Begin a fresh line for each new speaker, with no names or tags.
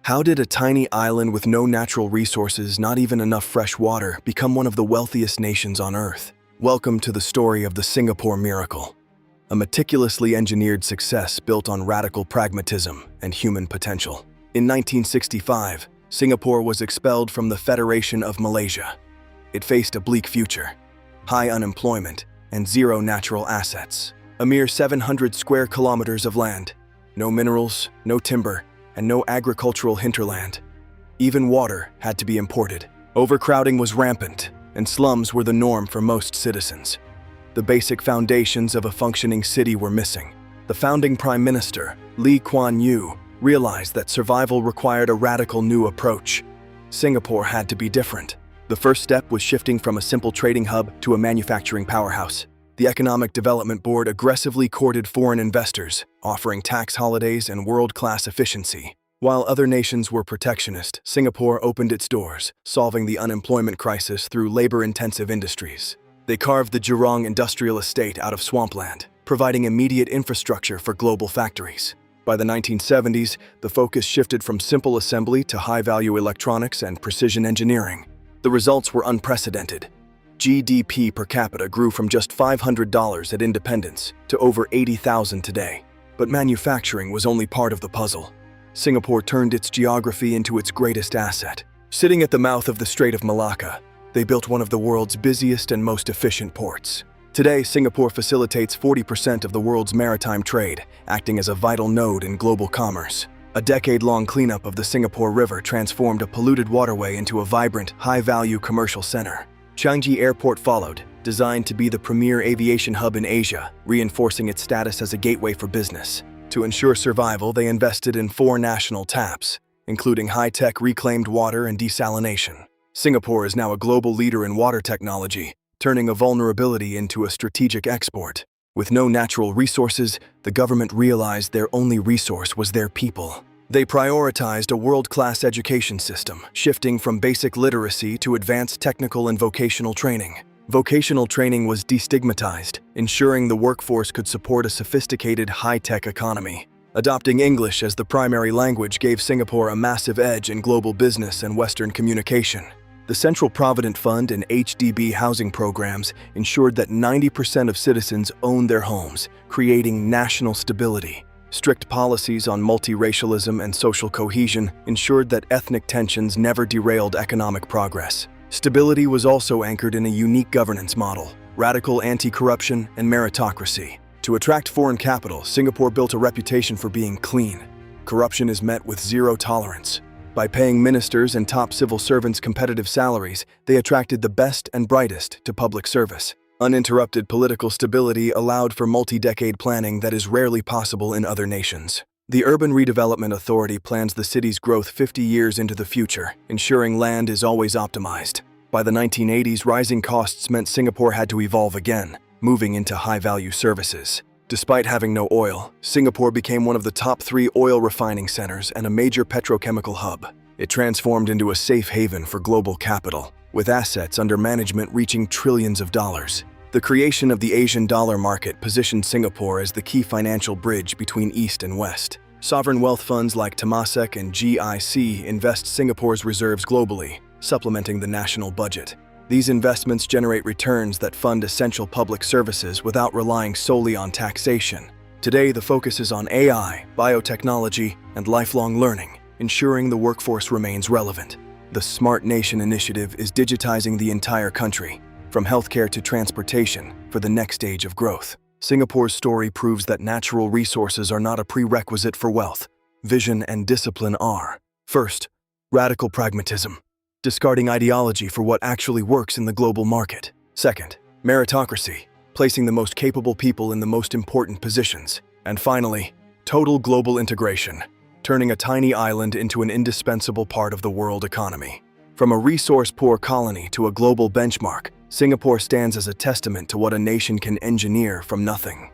How did a tiny island with no natural resources, not even enough fresh water, become one of the wealthiest nations on Earth? Welcome to the story of the Singapore Miracle, a meticulously engineered success built on radical pragmatism and human potential. In 1965, Singapore was expelled from the Federation of Malaysia. It faced a bleak future, high unemployment, and zero natural assets. A mere 700 square kilometers of land, no minerals, no timber, and no agricultural hinterland. Even water had to be imported. Overcrowding was rampant, and slums were the norm for most citizens. The basic foundations of a functioning city were missing. The founding Prime Minister, Lee Kuan Yew, realized that survival required a radical new approach. Singapore had to be different. The first step was shifting from a simple trading hub to a manufacturing powerhouse. The Economic Development Board aggressively courted foreign investors, offering tax holidays and world-class efficiency. While other nations were protectionist, Singapore opened its doors, solving the unemployment crisis through labor-intensive industries. They carved the Jurong industrial estate out of swampland, providing immediate infrastructure for global factories. By the 1970s, the focus shifted from simple assembly to high-value electronics and precision engineering. The results were unprecedented. GDP per capita grew from just $500 at independence to over $80,000 today. But manufacturing was only part of the puzzle. Singapore turned its geography into its greatest asset. Sitting at the mouth of the Strait of Malacca, they built one of the world's busiest and most efficient ports. Today, Singapore facilitates 40% of the world's maritime trade, acting as a vital node in global commerce. A decade-long cleanup of the Singapore River transformed a polluted waterway into a vibrant, high-value commercial center. Changi Airport followed, designed to be the premier aviation hub in Asia, reinforcing its status as a gateway for business. To ensure survival, they invested in 4 national taps, including high-tech reclaimed water and desalination. Singapore is now a global leader in water technology, turning a vulnerability into a strategic export. With no natural resources, the government realized their only resource was their people. They prioritized a world-class education system, shifting from basic literacy to advanced technical and vocational training. Vocational training was destigmatized, ensuring the workforce could support a sophisticated, high-tech economy. Adopting English as the primary language gave Singapore a massive edge in global business and Western communication. The Central Provident Fund and HDB housing programs ensured that 90% of citizens owned their homes, creating national stability. Strict policies on multiracialism and social cohesion ensured that ethnic tensions never derailed economic progress. Stability was also anchored in a unique governance model, radical anti-corruption and meritocracy. To attract foreign capital, Singapore built a reputation for being clean. Corruption is met with zero tolerance. By paying ministers and top civil servants competitive salaries, they attracted the best and brightest to public service. Uninterrupted political stability allowed for multi-decade planning that is rarely possible in other nations. The Urban Redevelopment Authority plans the city's growth 50 years into the future, ensuring land is always optimized. By the 1980s, rising costs meant Singapore had to evolve again, moving into high-value services. Despite having no oil, Singapore became one of the top 3 oil refining centers and a major petrochemical hub. It transformed into a safe haven for global capital, with assets under management reaching trillions of dollars. The creation of the Asian dollar market positioned Singapore as the key financial bridge between East and West. Sovereign wealth funds like Temasek and GIC invest Singapore's reserves globally, supplementing the national budget. These investments generate returns that fund essential public services without relying solely on taxation. Today, the focus is on AI, biotechnology, and lifelong learning, ensuring the workforce remains relevant. The Smart Nation initiative is digitizing the entire country, from healthcare to transportation, for the next stage of growth. Singapore's story proves that natural resources are not a prerequisite for wealth. Vision and discipline are. First, radical pragmatism, discarding ideology for what actually works in the global market. Second, meritocracy, placing the most capable people in the most important positions. And finally, total global integration, turning a tiny island into an indispensable part of the world economy. From a resource-poor colony to a global benchmark, Singapore stands as a testament to what a nation can engineer from nothing.